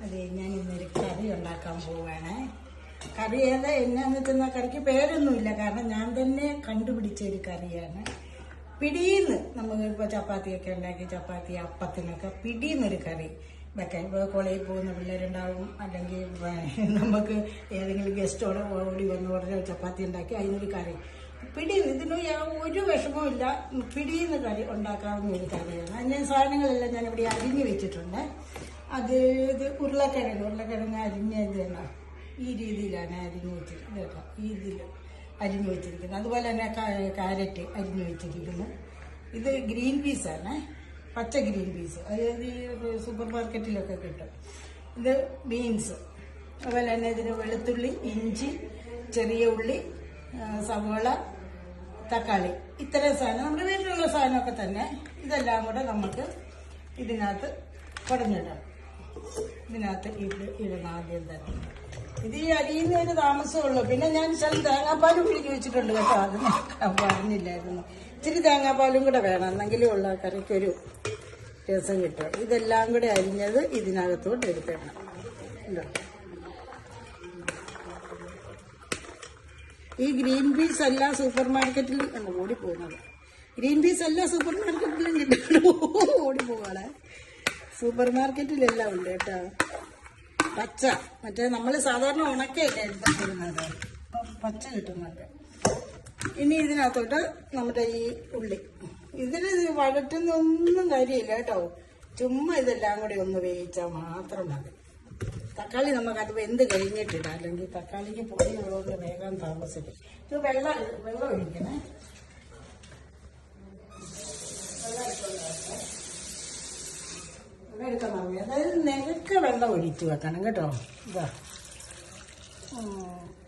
അതെ, ഞാൻ ഇന്നൊരു കറി ഉണ്ടാക്കാൻ പോവാണ്. കറി ഏതാ എന്നാന്ന് വെച്ചാൽ കറിക്ക് പേരൊന്നുമില്ല, കാരണം ഞാൻ തന്നെ കണ്ടുപിടിച്ച ഒരു കറിയാണ്. പിടിയെന്ന് നമുക്ക് ചപ്പാത്തിയൊക്കെ ഉണ്ടാക്കി, ചപ്പാത്തി അപ്പത്തിനൊക്കെ പിടിയെന്നൊരു കറി വെക്കാൻ. ഇപ്പോൾ കോളേജിൽ പോകുന്ന പിള്ളേരുണ്ടാവും, അല്ലെങ്കിൽ നമുക്ക് ഏതെങ്കിലും ഗസ്റ്റോടെ ഓടി വന്ന് ഉടനെ ചപ്പാത്തി ഉണ്ടാക്കി അതിനൊരു കറി. പിടിയെന്ന് ഇതിന് ഒരു വിഷമവും ഇല്ല. പിടിയെന്ന് കറി ഉണ്ടാക്കാവുന്ന ഒരു കറിയാണ്. അതിന് സാധനങ്ങളെല്ലാം ഞാൻ ഇവിടെ അരിഞ്ഞു വെച്ചിട്ടുണ്ട്. ഇത് ഉരുളക്കിഴങ്ങ് അരിഞ്ഞത് തന്നെ ഈ രീതിയിലാണ് അരിഞ്ഞു വെച്ചിരിക്കുന്നത് കേട്ടോ. ഈ ഇതിൽ അരിഞ്ഞു വെച്ചിരിക്കുന്നത്. അതുപോലെ തന്നെ കാരറ്റ് അരിഞ്ഞു വെച്ചിരിക്കുന്നു. ഇത് ഗ്രീൻ പീസാണ്, പച്ച ഗ്രീൻ പീസ്. അതായത് ഈ സൂപ്പർ മാർക്കറ്റിലൊക്കെ കിട്ടും. ഇത് ബീൻസ്. അതുപോലെ തന്നെ ഇതിന് വെളുത്തുള്ളി, ഇഞ്ചി, ചെറിയ ഉള്ളി, സവോള, തക്കാളി, ഇത്തരം സാധനം നമ്മുടെ വീട്ടിലുള്ള സാധനമൊക്കെ തന്നെ. ഇതെല്ലാം കൂടെ നമുക്ക് ഇതിനകത്ത് കുടഞ്ഞിടാം. ഇതിനകത്ത് ഇടണം ആദ്യം തന്നെ. ഇത് ഈ അരിയുന്നതിന് താമസമുള്ളൂ. പിന്നെ ഞാൻ ചില തേങ്ങാപ്പാലും പിടിച്ചു വെച്ചിട്ടുണ്ട് കേട്ടോ. അത് ഞാൻ പറഞ്ഞില്ലായിരുന്നു. ഇച്ചിരി തേങ്ങാപ്പാലും കൂടെ വേണം, എന്നെങ്കിലും ഉള്ള കറിക്കൊരു രസം കിട്ടും. ഇതെല്ലാം കൂടെ അരിഞ്ഞത് ഇതിനകത്തോട്ട് എടുക്കണം. ഉണ്ടോ? ഈ ഗ്രീൻ പീസ് അല്ല സൂപ്പർ മാർക്കറ്റിൽ ഓടി പോകുന്നത്. ഗ്രീൻ പീസ് അല്ല സൂപ്പർ മാർക്കറ്റിലും കിട്ടും. ഓടി പോവാളെ, സൂപ്പർ മാർക്കറ്റിലെല്ലാം ഉണ്ട് കേട്ടോ. പച്ച, മറ്റേ നമ്മൾ സാധാരണ ഉണക്കയല്ലേ എടുത്തിരുന്നത്, പച്ച കിട്ടുന്നുണ്ട്. ഇനി ഇതിനകത്തോട്ട് നമ്മുടെ ഈ ഉള്ളി, ഇതിന് വഴറ്റുന്നൊന്നും കാര്യമില്ല കേട്ടോ. ചുമ്മാ ഇതെല്ലാം കൂടി ഒന്ന് വേവിച്ചാൽ മാത്രം മതി. തക്കാളി നമുക്കത് വെന്ത് കഴിഞ്ഞിട്ടിടാം, അല്ലെങ്കിൽ തക്കാളിക്ക് പൊടി ഉള്ളതുകൊണ്ട് വേഗം താമസിക്കും. ഇത് വെള്ളം ഒഴിക്കണേ. എടുക്കാൻ മതി. അതായത് നിരക്ക വെള്ളം ഒഴിച്ചു വെക്കണം കേട്ടോ.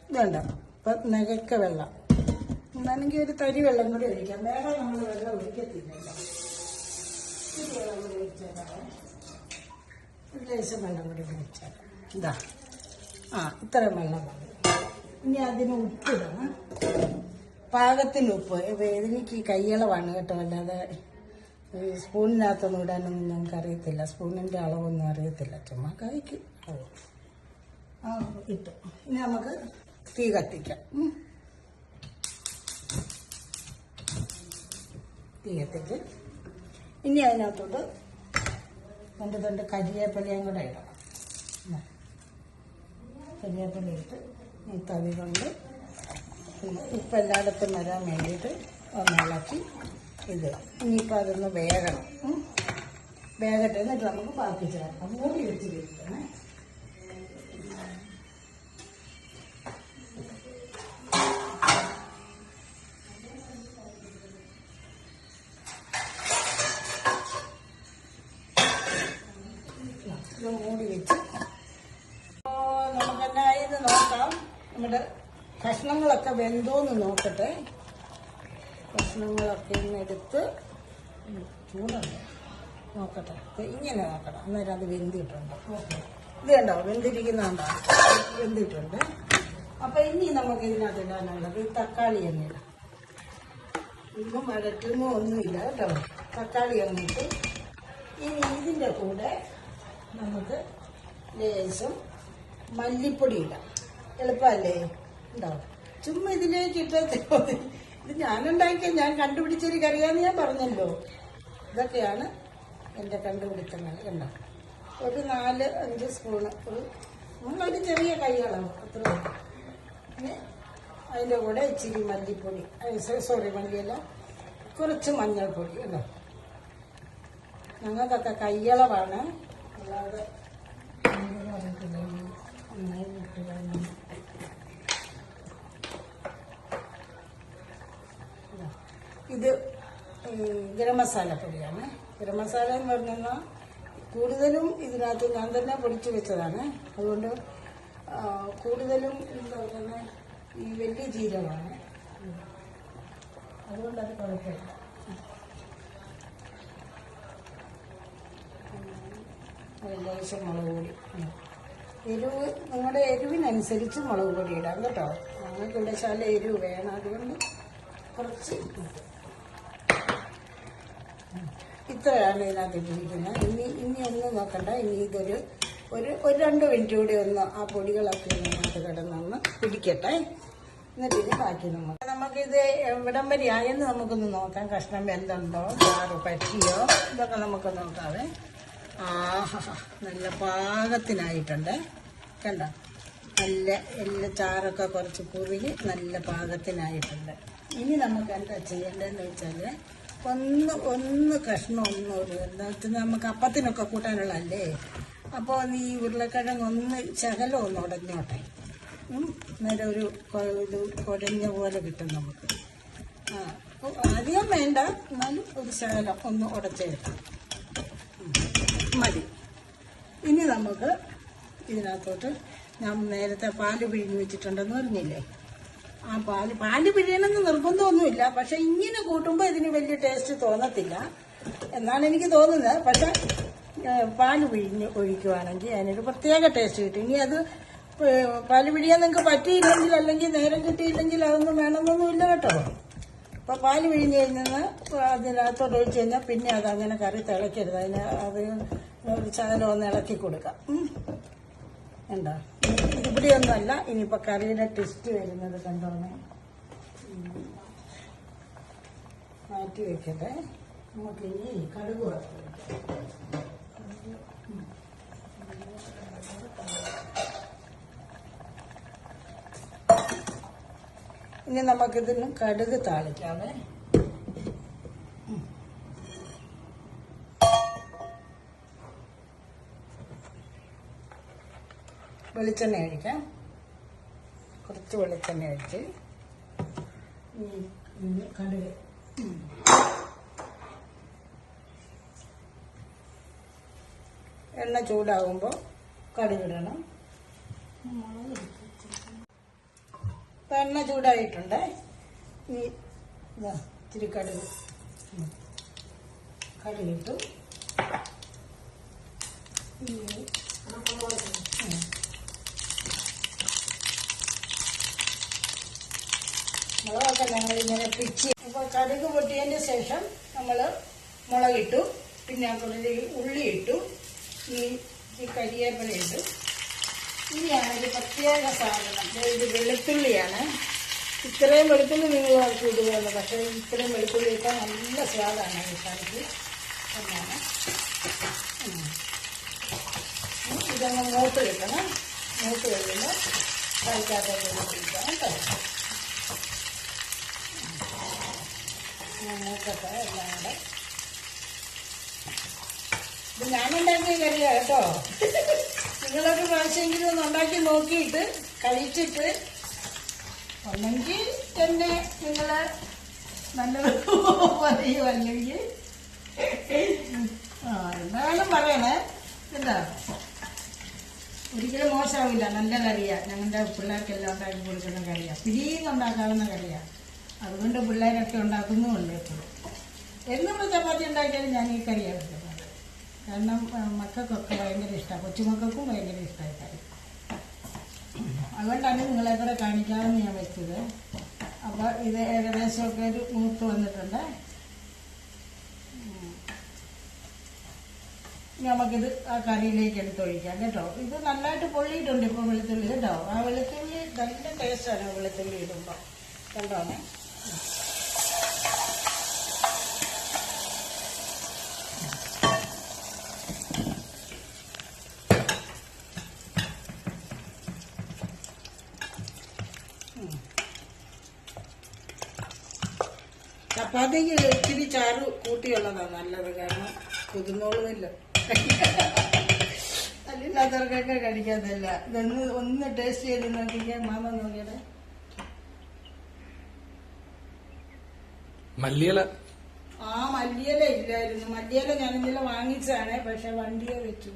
ഇതുണ്ട ഇപ്പൊ നികക്ക വെള്ളം എന്നാണെങ്കിൽ ഒരു തരി വെള്ളം കൂടി ഒഴിക്കാം. വേറെ നമ്മൾ വെള്ളം ഒഴിക്കത്തില്ലല്ലോ. വെള്ളം കൂടി ഒഴിച്ചേക്കാം, ഒരു ലേശം വെള്ളം കൂടി ഒഴിച്ചേക്കാം. ഇതാ, ഇത്രയും വെള്ളം മതി. ഇനി അതിന് ഉപ്പിടണം, പാകത്തിന് ഉപ്പ്. എനിക്ക് ഈ കയ്യളവാണ് കേട്ടോ, അല്ലാതെ സ്പൂണിനകത്തൊന്നും ഇടാനൊന്നും ഞങ്ങൾക്ക് അറിയത്തില്ല. സ്പൂണിൻ്റെ അളവൊന്നും അറിയത്തില്ല, ചുമ്മാ കൈക്ക് ഇട്ടു. ഇനി നമുക്ക് തീ കത്തിക്കാം. തീ കത്തിച്ച് ഇനി അതിനകത്തോട്ട് രണ്ട് കരിവേപ്പിലയും കൂടെ ഇടണം. കരിവേപ്പില ഇട്ട് ഈ തവി കൊണ്ട് ഉപ്പ് എല്ലായിടത്തും വരാൻ വേണ്ടിയിട്ട് ഒന്ന് ഇളക്കി ഇത്. ഇനിയിപ്പോൾ അതൊന്ന് വേകണം. വേഗട്ടെ, എന്നിട്ട് നമുക്ക് ബാക്കി ചേർക്കാം. മൂടി വെച്ച് വെക്കണേ. മൂടി വെച്ച് നമുക്കെന്നായത് നോക്കാം. നമ്മുടെ കഷ്ണങ്ങളൊക്കെ വെന്തോന്ന് നോക്കട്ടെ. കഷ്ണങ്ങളൊക്കെ ഇന്നെടുത്ത് ചൂടുണ്ട് നോക്കട്ടെ. ഇങ്ങനെ നോക്കണം, അന്നേരം അത് വെന്തിട്ടുണ്ട്. ഇത് കണ്ടോ, വെന്തിരിക്കുന്നുണ്ടോ? വെന്തിട്ടുണ്ട്. അപ്പൊ ഇനി നമുക്ക് ഇതിനകത്ത് ഇടാനുള്ളത് ഈ തക്കാളി എണ്ണിടാം. ഇന്നും വഴറ്റുമോ ഒന്നുമില്ല കേട്ടോ. തക്കാളി എണ്ണിട്ട് ഇനി ഇതിൻ്റെ കൂടെ നമുക്ക് ലേശം മല്ലിപ്പൊടി ഇടാം. എളുപ്പമല്ലേ? ഉണ്ടാവും. ചുമ്മാ ഇതിലേക്ക് ഇട്ടേ മതി. ഇത് ഞാനുണ്ടാക്കിയ, ഞാൻ കണ്ടുപിടിച്ചൊരു കറിയാന്ന് ഞാൻ പറഞ്ഞല്ലോ. ഇതൊക്കെയാണ് എൻ്റെ കണ്ടുപിടുത്തങ്ങൾ. കണ്ടോ, ഒരു 4-5 സ്പൂണ്, ഒരു ചെറിയ കൈകളാണ് അത്ര. പിന്നെ അതിൻ്റെ കൂടെ ഇച്ചിരി മല്ലിപ്പൊടി, മല്ലിയല്ല, കുറച്ച് മഞ്ഞൾപ്പൊടി. കണ്ടോ, ഞങ്ങൾക്കൊക്കെ കയ്യളവാണ്, അല്ലാതെ നന്നായി വിട്ടുകയാണ്. ഇത് ഗരം മസാലപ്പൊടിയാണ്. ഗരം മസാല എന്ന് പറഞ്ഞാൽ കൂടുതലും ഇതിനകത്ത് ഞാൻ തന്നെ പൊടിച്ചു വെച്ചതാണ്. അതുകൊണ്ട് കൂടുതലും എന്താ പറയുന്നത്, ഈ വലിയ ജീരകമാണ്. അതുകൊണ്ടത് കുഴപ്പമില്ല. ലേശം മുളക് പൊടി. എരിവ് നിങ്ങളുടെ എരിവിനനുസരിച്ച് മുളക് പൊടി ഇടാം കേട്ടോ. ഞങ്ങൾക്ക് ഇവിടെ ശാല എരിവ് വേണം, അതുകൊണ്ട് കുറച്ച്. ഇത്രയാണ് ഇതിനകത്ത് ഇട്ടിരിക്കുന്നത്. ഇനി ഒന്നും നോക്കണ്ട. ഇനി ഇതൊരു ഒരു 2 മിനിറ്റ് കൂടി ഒന്ന് ആ പൊടികളൊക്കെ ഇതിനകത്ത് കിടന്നൊന്ന് പിടിക്കട്ടെ. എന്നിട്ട് ഇത് ബാക്കി നമുക്കിത് എവിടം വരെ ആയെന്ന് നമുക്കൊന്ന് നോക്കാം. കഷ്ണം വെന്തുണ്ടോ, ചാറ് പറ്റിയോ, ഇതൊക്കെ നമുക്ക് നോക്കാവേ. നല്ല പാകത്തിനായിട്ടുണ്ട്. കണ്ടോ, നല്ല എല്ലാ ചാറൊക്കെ കുറച്ച് കുറുകി നല്ല പാകത്തിനായിട്ടുണ്ട്. ഇനി നമുക്ക് എന്താ ചെയ്യേണ്ടതെന്ന് വെച്ചാൽ ഒന്ന് കഷ്ണം എന്താ വെച്ചാൽ നമുക്ക് അപ്പത്തിനൊക്കെ കൂട്ടാനുള്ളതല്ലേ. അപ്പോൾ ഈ ഉരുളക്കിഴങ്ങ് ശകലം ഒന്ന് ഉടഞ്ഞോട്ടെ. നേരെ ഒരു ഇത് കുഴഞ്ഞ പോലെ കിട്ടും നമുക്ക്. അധികം വേണ്ട, എന്നാലും ഒരു ശകലം ഒന്ന് ഉടച്ചെടുക്കാം മതി. ഇനി നമുക്ക് ഇതിനകത്തോട്ട് ഞാൻ നേരത്തെ പാല് പിഴിഞ്ഞ് വെച്ചിട്ടുണ്ടെന്ന് പറഞ്ഞില്ലേ, ആ പാല് പിഴിയണമെന്ന് നിർബന്ധമൊന്നുമില്ല. പക്ഷെ ഇങ്ങനെ കൂട്ടുമ്പോൾ ഇതിന് വലിയ ടേസ്റ്റ് തോന്നത്തില്ല എന്നാണ് എനിക്ക് തോന്നുന്നത്. പക്ഷെ പാല് പിഴിഞ്ഞ് ഒഴിക്കുവാണെങ്കിൽ അതിനൊരു പ്രത്യേക ടേസ്റ്റ് കിട്ടും. ഇനി അത് പാല് പിഴിയാൻ നിങ്ങൾക്ക് പറ്റിയില്ലെങ്കിൽ, അല്ലെങ്കിൽ നേരം കിട്ടിയില്ലെങ്കിൽ അതൊന്നും വേണമെന്നൊന്നുമില്ല കേട്ടോ. അപ്പോൾ പാല് പിഴിഞ്ഞ് കഴിഞ്ഞാൽ അതിനകത്തോട്ട് ഒഴിച്ച് കഴിഞ്ഞാൽ പിന്നെ അതങ്ങനെ കറി തിളയ്ക്കരുത്. അത് ഒരു ശകലം ഒന്ന് ഇളക്കി കൊടുക്കാം. ഉണ്ടോ, ഇവിടെയൊന്നുമല്ല. ഇനിയിപ്പോൾ കറിയുടെ ടെസ്റ്റ് വരുന്നത് കണ്ടോണേ. മാറ്റി വെക്കട്ടെ. നമുക്കിനി കടുക് വറുത്ത് ഇനി നമുക്കിതിന് കടുക് താളിക്കാമേ. വെളിച്ചെണ്ണ ഒഴിക്കാം. കുറച്ച് വെളിച്ചെണ്ണ ഒഴിച്ച് കടുക് എണ്ണ ചൂടാകുമ്പോൾ കടുകിടണം. എണ്ണ ചൂടായിട്ടുണ്ട്. ഈ ഇച്ചിരി കടുകിട്ടു. മുളകൊക്കെ ഞങ്ങളിങ്ങനെ പിച്ചി. അപ്പോൾ കടുക് പൊട്ടിയതിന് ശേഷം നമ്മൾ മുളകിട്ടു, പിന്നെ കുറച്ച് ഉള്ളി ഇട്ടു, ഈ കരിവേപ്പില ഇട്ടു. ഇനിയാണ് ഒരു പ്രത്യേക സാധനം, ഇത് വെളുത്തുള്ളിയാണ്. ഇത്രയും വെളുത്തുള്ളി നിങ്ങൾ അവർക്ക് ഇടുകയുള്ളൂ, പക്ഷേ ഇത്രയും വെളുത്തുള്ളി ഇട്ടാൽ നല്ല സ്വാദാണ് ഈ കറിക്ക് എന്നാണ്. ഇതൊന്ന് മൂത്ത് കിട്ടണം. മൂത്ത് കഴിയുമ്പോൾ കഴിക്കാത്തോട്ട് പിടിക്കണം കേട്ടോ. മൂക്കട്ടെ എല്ലാം കൂടെ. ഇത് ഞാനുണ്ടാക്കിയ കറിയാണ് കേട്ടോ. നിങ്ങളൊക്കെ പ്രാവശ്യമെങ്കിലും ഒന്ന് ഉണ്ടാക്കി നോക്കിയിട്ട് കഴിച്ചിട്ട് ഒന്നെങ്കിൽ തന്നെ നിങ്ങൾ നല്ലത് പറയൂ, അല്ലെങ്കിൽ എന്തായാലും പറയണേ. എന്താ, ഒരിക്കലും മോശമാവില്ല. നല്ല കറിയാണ്. ഞങ്ങളുടെ പിള്ളേർക്കെല്ലാം ഉണ്ടാക്കി കൊടുക്കുന്ന കറിയാണ്. പിരിയുന്നുണ്ടാക്കാവുന്ന കറിയാണ്. അതുകൊണ്ട് പിള്ളേരൊക്കെ ഉണ്ടാക്കുന്നുമുണ്ട് എപ്പോഴും. എന്നുള്ള ചപ്പാത്തി ഉണ്ടാക്കിയാലും ഞാൻ ഈ കറിയാണ് വെക്കുന്നത്. കാരണം മക്കൾക്കൊക്കെ ഭയങ്കര ഇഷ്ടമാണ്, കൊച്ചുമക്കൾക്കും ഭയങ്കര ഇഷ്ടമായി കറി. അതുകൊണ്ടാണ് നിങ്ങളെ കൂടെ കാണിക്കാമെന്ന് ഞാൻ വെച്ചത്. അപ്പോൾ ഇത് ഏകദേശമൊക്കെ ഒരു മൂത്ത് വന്നിട്ടുണ്ട്. നമുക്കിത് ആ കറിയിലേക്ക് എടുത്തൊഴിക്കാം കേട്ടോ. ഇത് നല്ലതായിട്ട് പൊള്ളിയിട്ടുണ്ട് ഇപ്പോൾ വെളുത്തുള്ളി കേട്ടോ. ആ വെളുത്തുള്ളി നല്ല ടേസ്റ്റാണ് വെളുത്തുള്ളി ഇടുമ്പോൾ. കണ്ടോണേ. ചപ്പാത്തിക്ക് ഇച്ചിരി ചാറ് കൂട്ടിയുള്ളതാണ് നല്ലത്. കാരണം കുതിർന്നോളുമില്ല, അതില്ലാത്തവർക്കൊക്കെ കഴിക്കാത്തല്ല. ഇതൊന്ന് ഒന്ന് ടേസ്റ്റ് ചെയ്ത് നോക്കിക്കാൻ. മാമ നോക്കിയുടെ മല്ലിയില. മല്ലിയില ഇല്ലായിരുന്നു. മല്ലിയില ഞാൻ ഇന്നലെ വാങ്ങിച്ചതാണ്, പക്ഷെ വണ്ടിയെ വെച്ചു.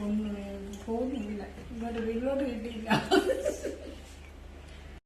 ഒന്നും പോകുന്നില്ല, ഇങ്ങോട്ട് വീട്ടിലോട്ട് കിട്ടിയില്ല.